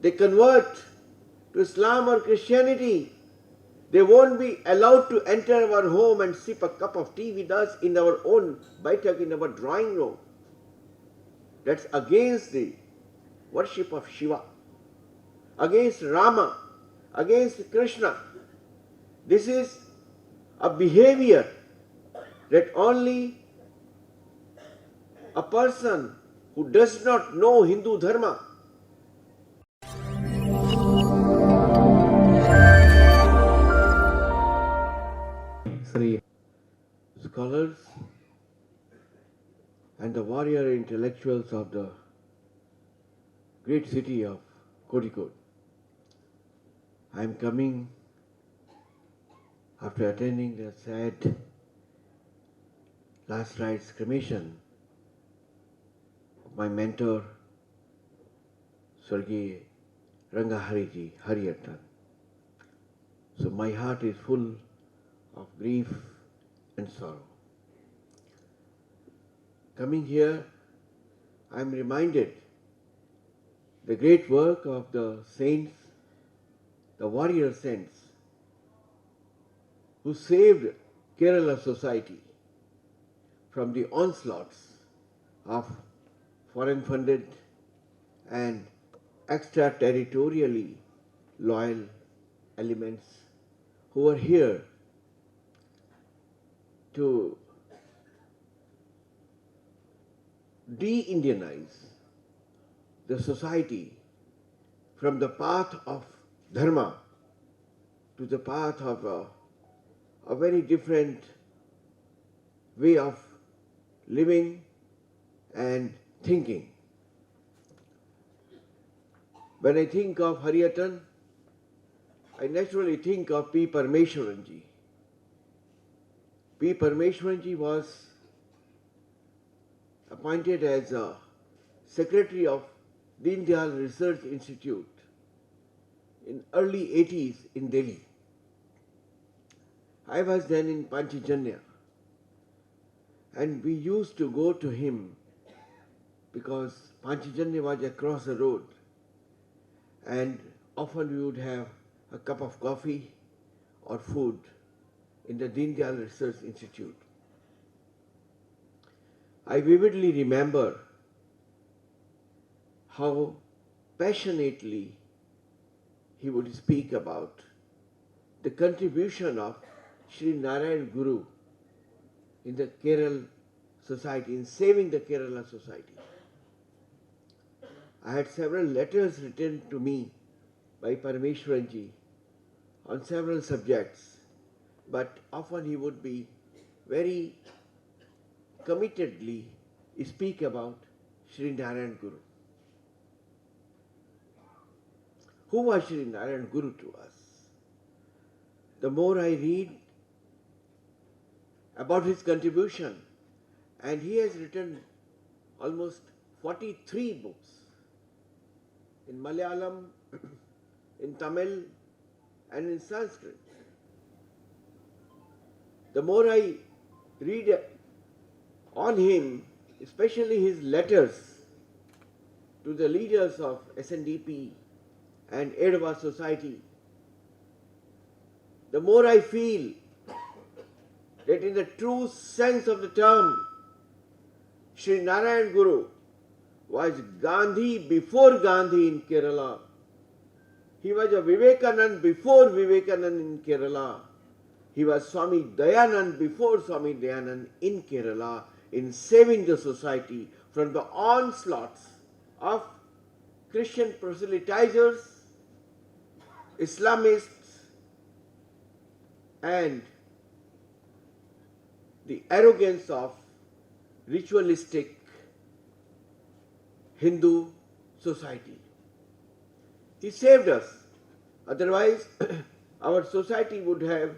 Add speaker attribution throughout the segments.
Speaker 1: they convert to Islam or Christianity, they won't be allowed to enter our home and sip a cup of tea with us in our own baitak, in our drawing room. That's against the worship of Shiva, against Rama, against Krishna. This is a behavior that only a person who does not know Hindu Dharma scholars and the warrior intellectuals of the great city of Kozhikode. I am coming after attending the sad last night's cremation of my mentor, Swargij Rangahariji Hariyattan. So my heart is full of grief and sorrow. Coming here, I am reminded the great work of the saints, the warrior saints, who saved Kerala society from the onslaughts of foreign-funded and extraterritorially loyal elements who were here to de-Indianize the society from the path of dharma to the path of a very different way of living and thinking. When I think of Hariyattan, I naturally think of P. Parameswaranji. P. Parameswaranji was appointed as a secretary of Deen Dayal Research Institute in early 80s in Delhi. I was then in Panchajanya, and we used to go to him because Panchajanya was across the road, and often we would have a cup of coffee or food in the Deen Dayal Research Institute. I vividly remember how passionately he would speak about the contribution of Sri Narayan Guru in the Kerala society, in saving the Kerala society. I had several letters written to me by Parameswaranji on several subjects, but often he would be very committedly speak about Sri Narayan Guru. Who was Sri Narayan Guru to us? The more I read about his contribution, and he has written almost 43 books in Malayalam, in Tamil, and in Sanskrit. The more I read on him, especially his letters to the leaders of SNDP and Edava society, the more I feel that in the true sense of the term, Sri Narayan Guru was Gandhi before Gandhi in Kerala. He was a Vivekanand before Vivekanand in Kerala. He was Swami Dayanand before Swami Dayanand in Kerala, in saving the society from the onslaughts of Christian proselytizers, Islamists, and the arrogance of ritualistic Hindu society. He saved us. Otherwise, our society would have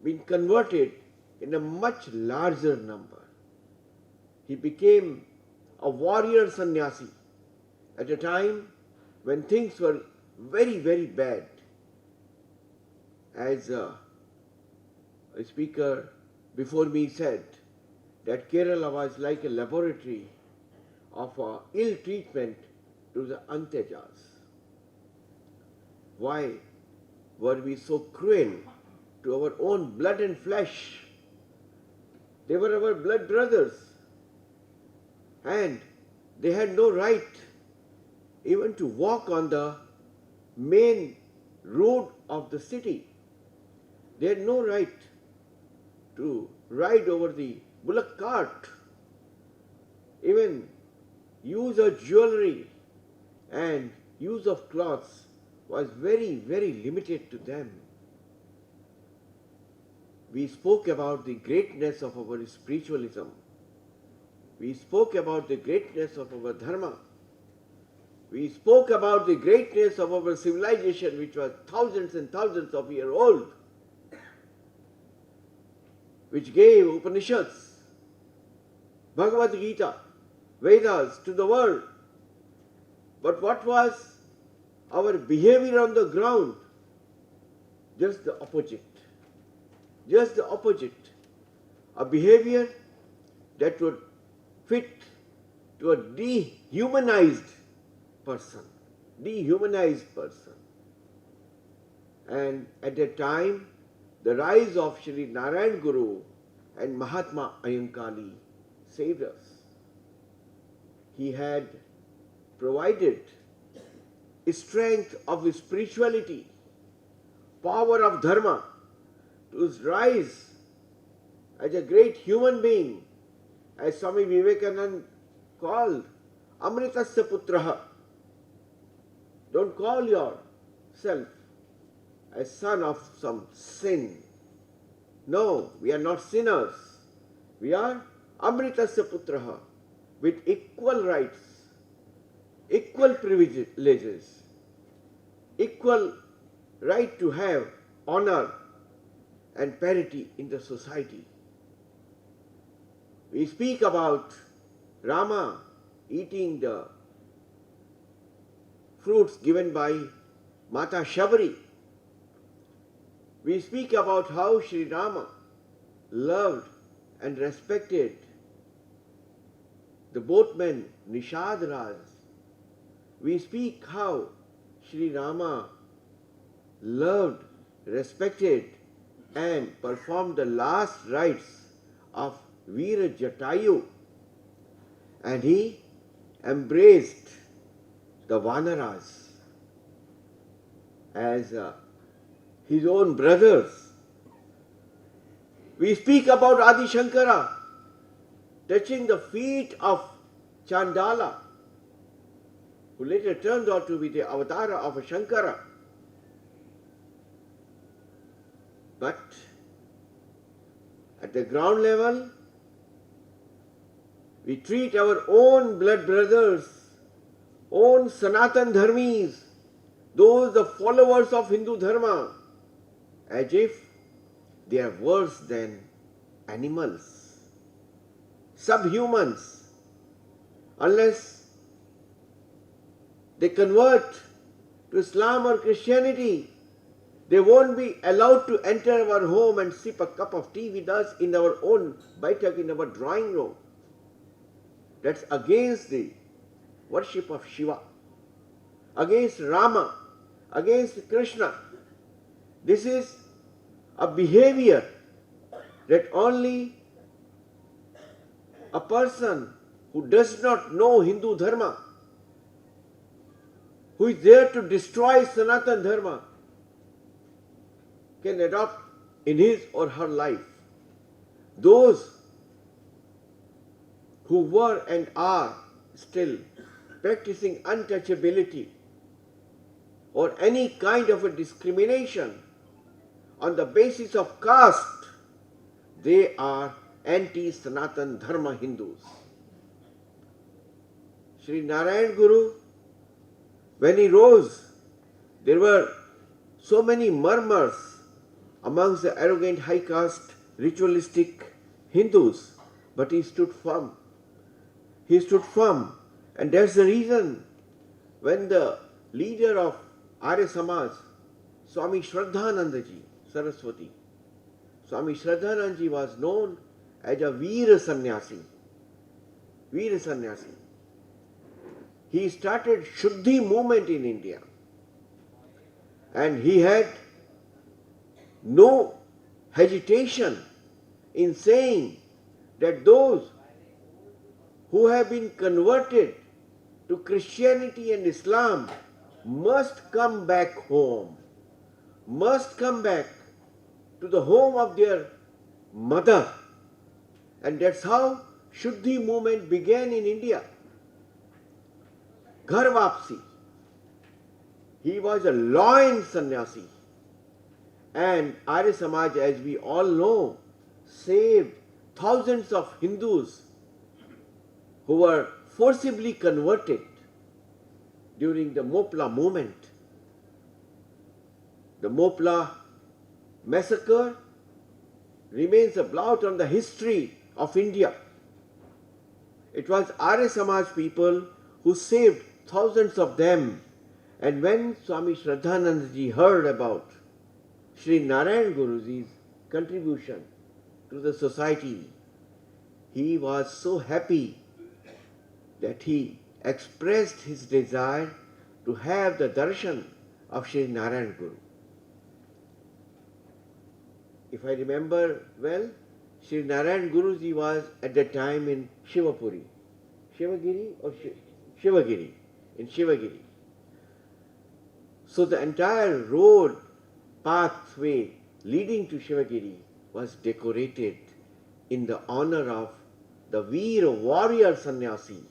Speaker 1: been converted in a much larger number. He became a warrior sannyasi at a time when things were very, very bad. As a speaker before me said, that Kerala was like a laboratory of ill treatment to the Antyajas. Why were we so cruel to our own blood and flesh? They were our blood brothers, and they had no right even to walk on the main road of the city. They had no right to ride over the bullock cart, even use of jewelry and use of cloths was very, very limited to them. We spoke about the greatness of our spiritualism. We spoke about the greatness of our dharma. We spoke about the greatness of our civilization, which was thousands and thousands of years old, which gave Upanishads, Bhagavad Gita, Vedas to the world. But what was our behavior on the ground? Just the opposite. Just the opposite. A behavior that would fit to a dehumanized person. Dehumanized person. And at that time, the rise of Sri Narayan Guru and Mahatma Ayankali saved us. He had provided strength of spirituality, power of dharma, to rise as a great human being, as Swami Vivekananda called Amritasya Putraha. Don't call yourself a son of some sin. No, we are not sinners. We are Amritasya Putraha, with equal rights, equal privileges, equal right to have honor and parity in the society. We speak about Rama eating the fruits given by Mata Shabari. We speak about how Sri Rama loved and respected the boatman Nishad Raj. We speak how Sri Rama loved, respected and performed the last rites of Veera Jatayu, and he embraced the Vanaras as his own brothers. We speak about Adi Shankara touching the feet of Chandala, who later turned out to be the avatar of a Shankara. But at the ground level, we treat our own blood brothers, own Sanatan Dharmis, those the followers of Hindu Dharma, as if they are worse than animals, subhumans, unless they convert to Islam or Christianity. They won't be allowed to enter our home and sip a cup of tea with us in our own baitak, in our drawing room. That's against the worship of Shiva, against Rama, against Krishna. This is a behavior that only a person who does not know Hindu Dharma, who is there to destroy Sanatan Dharma, can adopt in his or her life. Those who were and are still practicing untouchability or any kind of a discrimination on the basis of caste, they are anti-Sanatan Dharma Hindus. Sri Narayan Guru, when he rose, there were so many murmurs amongst the arrogant high caste ritualistic Hindus, but he stood firm. He stood firm, and that's the reason when the leader of Arya Samaj, Swami Shraddhanandaji Saraswati, Swami Shraddhanandaji was known as a Veera Sannyasi. Veera Sannyasi. He started Shuddhi movement in India. And he had no hesitation in saying that those who have been converted to Christianity and Islam must come back home, must come back to the home of their mother. And that's how Shuddhi movement began in India. Ghar Vapsi. He was a loyal sannyasi. And Arya Samaj, as we all know, saved thousands of Hindus who were forcibly converted during the Mopla movement. The Mopla massacre remains a blot on the history of India. It was Arya Samaj people who saved thousands of them. And when Swami Shraddhanandaji heard about Sri Narayan Guruji's contribution to the society, he was so happy that he expressed his desire to have the darshan of Sri Narayan Guru. If I remember well, Sri Narayan Guruji was at that time in Shivapuri. Shivagiri or Shivagiri? In Shivagiri. So the entire road, pathway leading to Shivagiri was decorated in the honor of the Veer warrior sannyasi,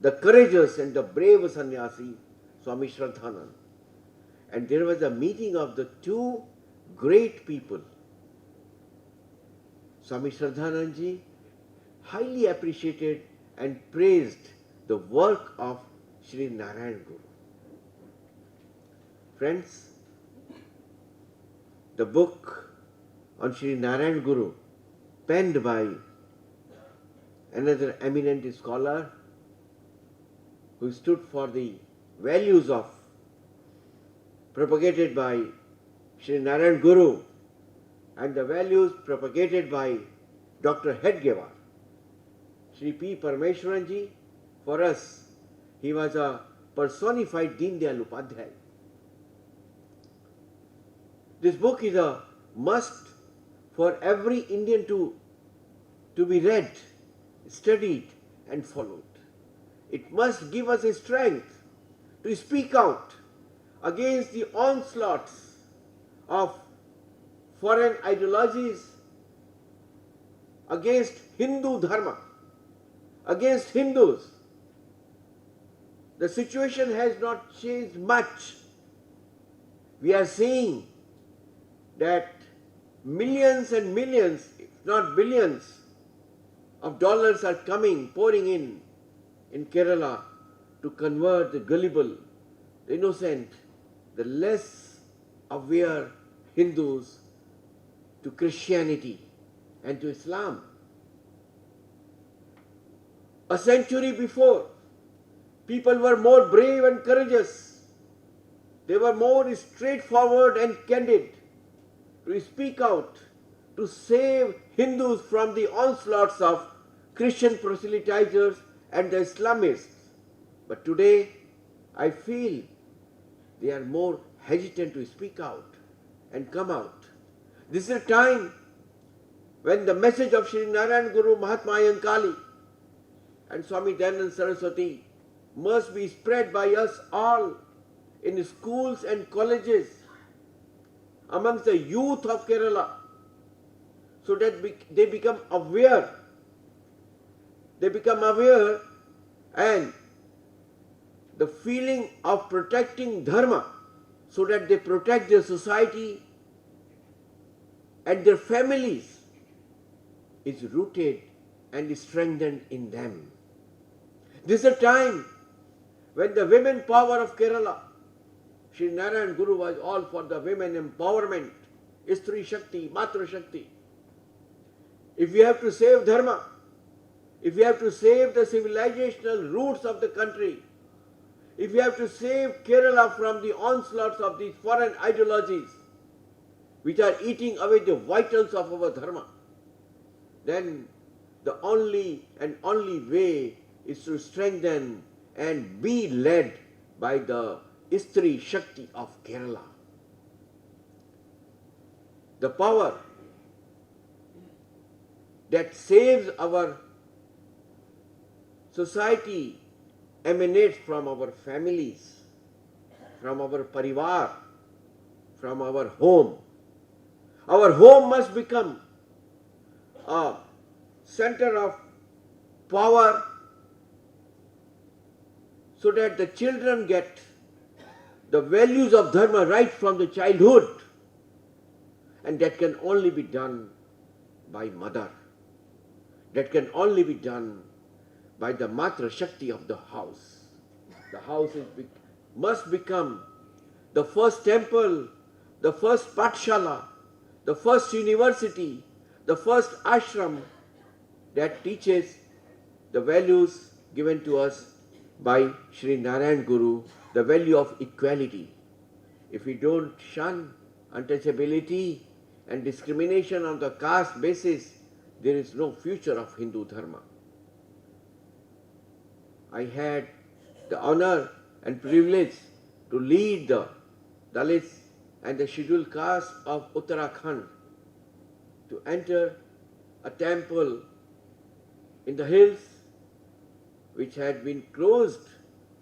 Speaker 1: the courageous and the brave sannyasi, Swami Shraddhanand. And there was a meeting of the two great people. Swami Shraddhanandji highly appreciated and praised the work of Sri Narayan Guru. Friends, the book on Sri Narayan Guru, penned by another eminent scholar who stood for the values of propagated by Sri Narayan Guru and the values propagated by Dr. Hedgewar. Sri P. Parameshwaranji, for us, he was a personified Deen Dayal Upadhyay. This book is a must for every Indian to be read, studied and followed. It must give us a strength to speak out against the onslaughts of foreign ideologies, against Hindu Dharma, against Hindus. The situation has not changed much. We are seeing that millions and millions, if not billions, of dollars are coming, pouring in Kerala to convert the gullible, the innocent, the less aware Hindus to Christianity and to Islam. A century before, people were more brave and courageous. They were more straightforward and candid to speak out, to save Hindus from the onslaughts of Christian proselytizers and the Islamists. But today, I feel they are more hesitant to speak out and come out. This is a time when the message of Sri Narayan Guru, Mahatma Ayankali and Swami Dayananda Saraswati must be spread by us all in schools and colleges, amongst the youth of Kerala, so that they become aware. They become aware, and the feeling of protecting Dharma, so that they protect their society and their families, is rooted and strengthened in them. This is a time when the women power of Kerala, Sri Narayan Guru was all for the women empowerment, Istri Shakti, Matra Shakti. If we have to save Dharma, if we have to save the civilizational roots of the country, if we have to save Kerala from the onslaughts of these foreign ideologies, which are eating away the vitals of our Dharma, then the only way is to strengthen and be led by the Istri Shakti of Kerala. the power that saves our society emanates from our families, from our parivar, from our home. Our home must become a center of power so that the children get the values of dharma right from the childhood. And that can only be done by mother. That can only be done by the Matra Shakti of the house. The house must become the first temple, the first pathshala, the first university, the first ashram that teaches the values given to us by Sri Narayan Guru, the value of equality. If we don't shun untouchability and discrimination on the caste basis, there is no future of Hindu Dharma. I had the honor and privilege to lead the Dalits and the scheduled caste of Uttarakhand to enter a temple in the hills which had been closed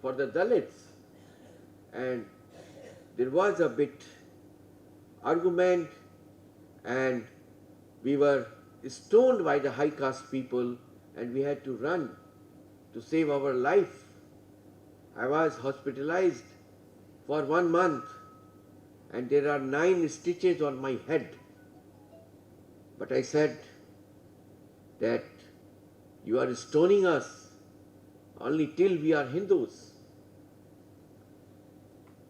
Speaker 1: for the Dalits, and there was a bit argument and we were stoned by the high caste people and we had to run to save our life. I was hospitalized for 1 month and there are 9 stitches on my head. But I said that you are stoning us only till we are Hindus.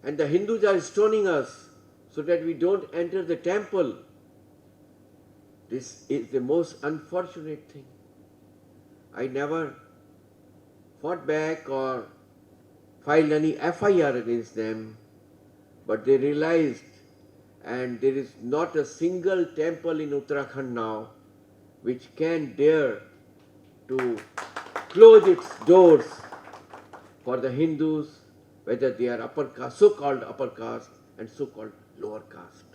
Speaker 1: And the Hindus are stoning us so that we don't enter the temple. This is the most unfortunate thing. I never fought back or filed any FIR against them, but they realized, and there is not a single temple in Uttarakhand now which can dare to close its doors for the Hindus, whether they are upper caste, so-called upper caste and so-called lower caste.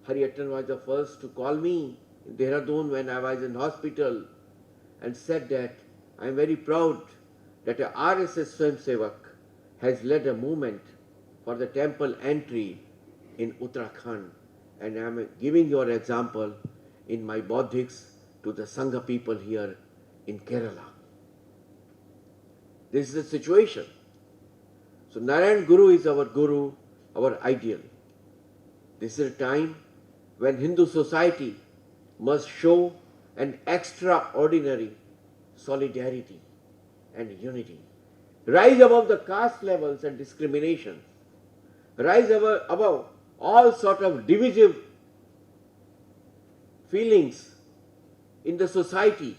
Speaker 1: Hariyattan was the first to call me in Dehradun when I was in hospital and said that I am very proud that a RSS Swayamsevak has led a movement for the temple entry in Uttarakhand, and I am giving your example in my Bauddhics to the Sangha people here in Kerala. This is the situation. So Narayan Guru is our Guru, our ideal. This is a time when Hindu society must show an extraordinary solidarity and unity. Rise above the caste levels and discrimination. Rise above all sort of divisive feelings in the society.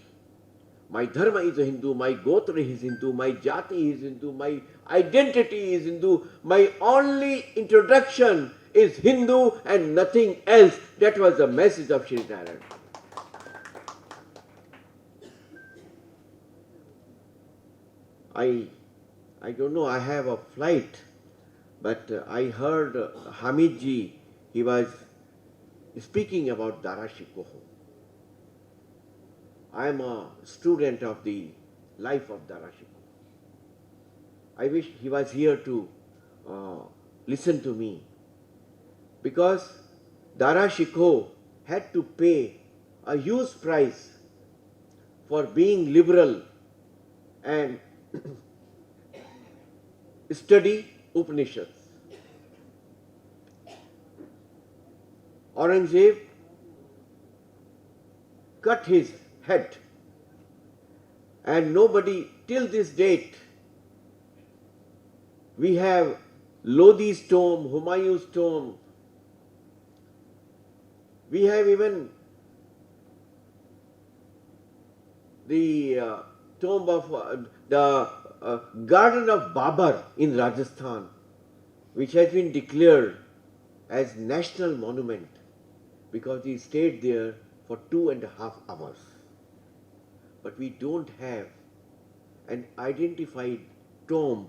Speaker 1: My dharma is a Hindu, my gotra is Hindu, my jati is Hindu, my identity is Hindu, my only introduction is Hindu and nothing else. That was the message of Sri Narayan. I don't know, I have a flight, but I heard Hamidji, he was speaking about Darashikoho. I am a student of the life of Darashikoho. I wish he was here to listen to me, because Darashikoho had to pay a huge price for being liberal and study Upanishads. Aurangzeb cut his head, and nobody till this date, we have Lodi's tomb, Humayun's tomb, we have even the tomb of the garden of Babar in Rajasthan, which has been declared as national monument because he stayed there for 2.5 hours. But we don't have an identified tomb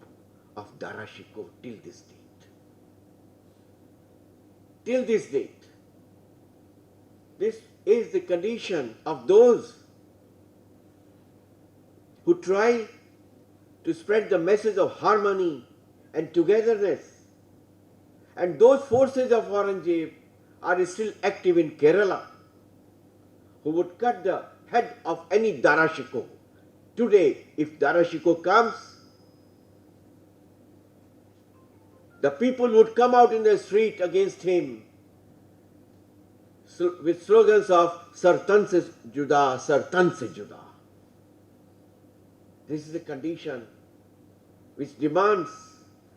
Speaker 1: of Darashikoho till this date. Till this date. This is the condition of those who try to spread the message of harmony and togetherness. And those forces of Aurangzeb are still active in Kerala, who would cut the head of any Darashiko. Today, if Darashiko comes, the people would come out in the street against him with slogans of Sartan se Juda, Sartan se Juda. This is the condition which demands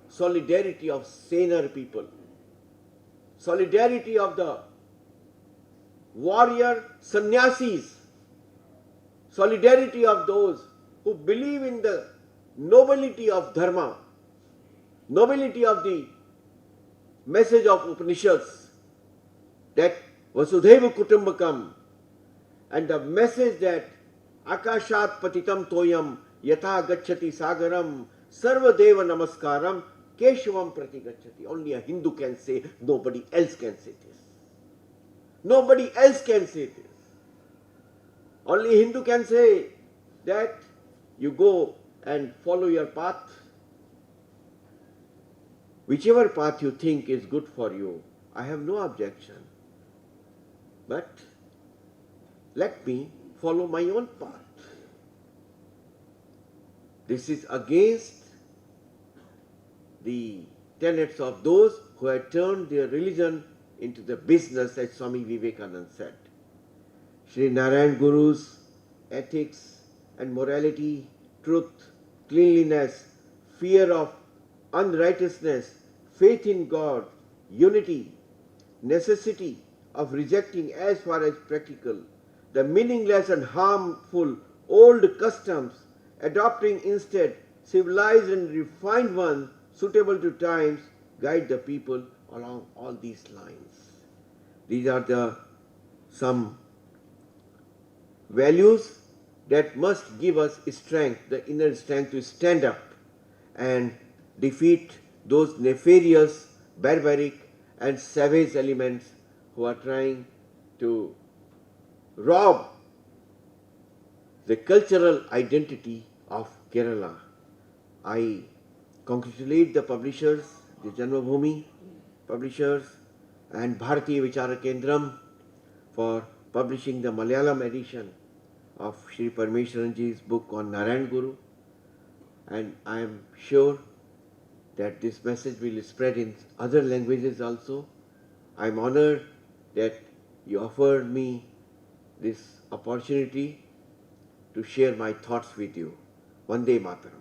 Speaker 1: solidarity of saner people, solidarity of the warrior sannyasis, solidarity of those who believe in the nobility of dharma, nobility of the message of Upanishads, that Vasudhaiva Kutumbakam, and the message that Akashat Patitam Toyam Yatha Gacchati Sagaram Sarvadeva Namaskaram Keshavam Prati Gacchati. Only a Hindu can say, nobody else can say this. Nobody else can say this. Only Hindu can say that you go and follow your path. Whichever path you think is good for you, I have no objection. But let me follow my own path. This is against the tenets of those who had turned their religion into the business, as Swami Vivekananda said. Sri Narayan Guru's ethics and morality, truth, cleanliness, fear of unrighteousness, faith in God, unity, necessity of rejecting as far as practical the meaningless and harmful old customs, adopting instead civilized and refined ones suitable to times, guide the people along all these lines. These are some values that must give us strength, the inner strength to stand up and defeat those nefarious, barbaric and savage elements who are trying to rob the cultural identity of Kerala. I congratulate the publishers, the Janmabhoomi publishers and Bharatiya Vichara Kendram for publishing the Malayalam edition of Sri Parameshwaranji's book on Narayan Guru, and I am sure that this message will spread in other languages also. I am honored that you offered me this opportunity to share my thoughts with you. Vande Mataram.